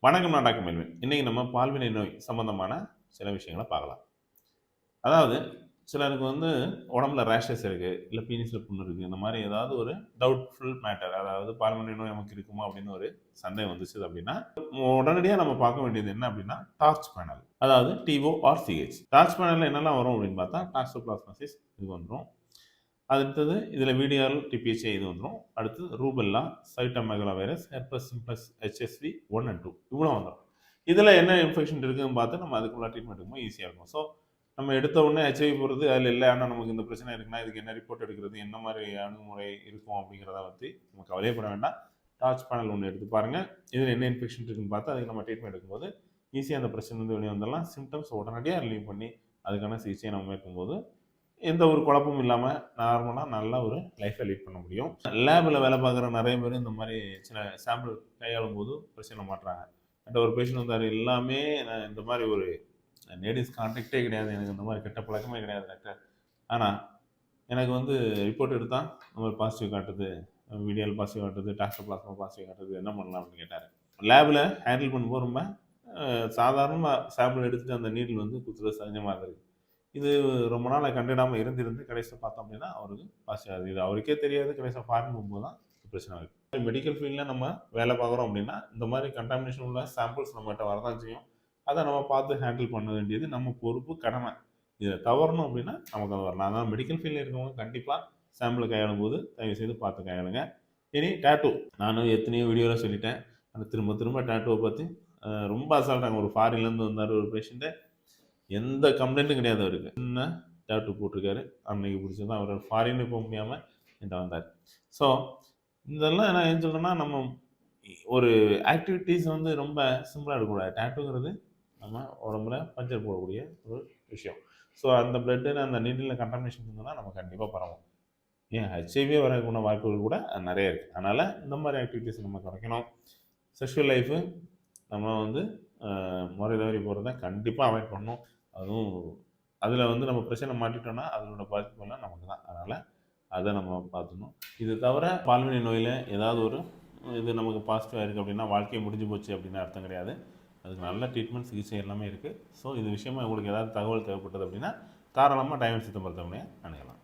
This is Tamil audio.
வணக்கம், நான் டாக்டர் மெல்வின். இன்னைக்கு நம்ம பால்வினை நோய் சம்பந்தமான சில விஷயங்கள பார்க்கலாம். அதாவது சிலருக்கு உடம்புல ரேஷஸ் இருக்கு, இல்ல பீனிஸ்ல புண்ணு இருக்கு. இந்த மாரி ஏதாவது ஒரு டவுட்ஃபுல் மேட்டர், அதாவது பால்வினை நோய் நமக்கு இருக்குமா அப்படின்னு ஒரு சந்தேகம் வந்துச்சு அப்படின்னா, உடனடியா நம்ம பார்க்க வேண்டியது என்ன அப்படின்னா, டார்ச் பேனல். அதாவது TORCH. டார்ச் பேனல்ல என்னெல்லாம் வரும் அப்படின்னு பார்த்தா, டாக்ஸோபிளாஸ்மோசிஸ் இது வந்துரும். அடுத்தது இதில் VDRL TPHA இது வந்துடும். அடுத்து rubella, cytomegalo virus, herpes simplex HSV 1 and 2 இவ்வளோ வந்துடும். இதில் என்ன இன்ஃபெக்ஷன் இருக்குதுன்னு பார்த்து நம்ம அதுக்குள்ள ட்ரீட்மெண்ட் எடுக்கும்போது ஈஸியாக இருக்கும். ஸோ நம்ம எடுத்த உடனே HIV போகிறது அதில் இல்லை, ஆனால் நமக்கு இந்த பிரச்சனை இருக்குன்னா இதுக்கு என்ன ரிப்போர்ட் எடுக்கிறது, என்ன மாதிரி அணுகுமுறை இருக்கும் அப்படிங்கிறத பற்றி நம்ம கவலையப்பட வேண்டாம். டார்ச் பேனல் ஒன்று எடுத்து பாருங்கள். இதில் என்ன இன்ஃபெக்ஷன் இருக்குன்னு பார்த்து அதுக்கு நம்ம ட்ரீட்மெண்ட் எடுக்கும்போது ஈஸியாக அந்த பிரச்சனை வெளியே வந்துடலாம். சிம்டம்ஸ் உடனடியாக ரிலீவ் பண்ணி அதுக்கான சிகிச்சையை நம்ம மேற்கொள்ளும்போது எந்த ஒரு குழப்பமும் இல்லாமல் நார்மலாக நல்ல ஒரு லைஃப்பை லீட் பண்ண முடியும். லேபில் வேலை பார்க்குற நிறைய பேர் இந்த மாதிரி சில சாம்பிள் கையாளும் போது பிரச்சனை மாட்டுறாங்க. பட் ஒரு பேஷண்ட் வந்தார், எல்லாமே நான் இந்த மாதிரி ஒரு லேடிஸ் கான்டாக்டே கிடையாது, எனக்கு இந்த மாதிரி கெட்ட பழக்கமே கிடையாது டாக்டர், ஆனால் எனக்கு ரிப்போர்ட் எடுத்தால் இந்த மாதிரி பாசிட்டிவ் காட்டுது, VDRL பாசிட்டிவ் காட்டுது, டாக்ஸோபிளாஸ்மா பாசிட்டிவ் காட்டுது, என்ன பண்ணலாம் அப்படின்னு கேட்டார். லேபில் ஹேண்டில் பண்ணும்போது ரொம்ப சாதாரணமாக சாம்பிள் எடுத்துகிட்டு அந்த நீடில் குத்துறது சகஜமாக இருக்குது. இது ரொம்ப நாள் கண்டிடாமல் இருந்து கடைசியில் பார்த்தோம் அப்படின்னா அவருக்கு பாசிட்டிவ் ஆகுது. இது அவருக்கே தெரியாது, கடைசியாக ஃபாரின் போகும்போது தான் பிரச்சனை இருக்குது. மெடிக்கல் ஃபீல்டில் நம்ம வேலை பார்க்குறோம் அப்படின்னா இந்த மாதிரி கண்டாமினேஷன் உள்ள சாம்பிள்ஸ் நம்மகிட்ட வரதான் செய்யும். அதை நம்ம பார்த்து ஹேண்டில் பண்ண வேண்டியது நம்ம பொறுப்பு, கடமை. இதை தவறணும் அப்படின்னா நமக்கு அது வரலாம். அதனால் மெடிக்கல் ஃபீல்டில் இருக்கவங்க கண்டிப்பாக சாம்பிளை கையாளும் போது தயவு செய்து பார்த்து கையாளுங்க. இனி டேட்டூ, நானும் எத்தனையோ வீடியோவில் சொல்லிட்டேன். அந்த திரும்ப டேட்டூவை பார்த்து ரொம்ப அசால்ட்டாங்க. ஒரு ஃபாரின்லேருந்து வந்தார் ஒரு பேஷண்ட்டு, எந்த கம்ப்ளைண்ட்டும் கிடையாது அவருக்கு. சின்ன டேட்டூ போட்டிருக்காரு, அன்னைக்கு பிடிச்சதான் அவர் ஃபாரினுக்கு போக முடியாமல் என்கிட்ட வந்தார். ஸோ இதெல்லாம் நான் என்ன சொல்கிறேன்னா, நம்ம ஒரு ஆக்டிவிட்டீஸ் ரொம்ப சிம்பிளாக இருக்கக்கூடாது. டேட்டூங்கிறது நம்ம உடம்புல பஞ்சர் போடக்கூடிய ஒரு விஷயம். ஸோ அந்த பிளட்டில் அந்த நீடில் கண்டாமினேஷன் இருந்ததுன்னா நம்ம கண்டிப்பாக பரவும். ஏன் HIV வரக்கூடிய வாய்ப்புகள் கூட நிறைய இருக்குது. அதனால் இந்த மாதிரி ஆக்டிவிட்டீஸ் நம்ம குறைக்கணும். செக்ஷுவல் லைஃபு நம்ம முறை தவறி போகிறத கண்டிப்பாக அவாய்ட் பண்ணணும். அதுவும் அதில் நம்ம பிரச்சனை மாட்டிட்டோம்னா அதனோட பாதிப்புகள்லாம் நமக்கு தான். அதனால் அதை நம்ம பார்த்துக்கணும். இது தவிர பால்வினை நோயில் ஏதாவது ஒரு இது நமக்கு பாசிட்டிவாக இருக்குது அப்படின்னா வாழ்க்கையை முடிஞ்சு போச்சு அப்படின்னு அர்த்தம் கிடையாது. அதுக்கு நல்ல ட்ரீட்மெண்ட், சிகிச்சை எல்லாமே இருக்குது. ஸோ இது விஷயமா உங்களுக்கு ஏதாவது தகவல் தேவைப்பட்டது அப்படின்னா தாராளமாக டைவர்ஸ் சித்த மருத்துவமனையை அணுகலாம்.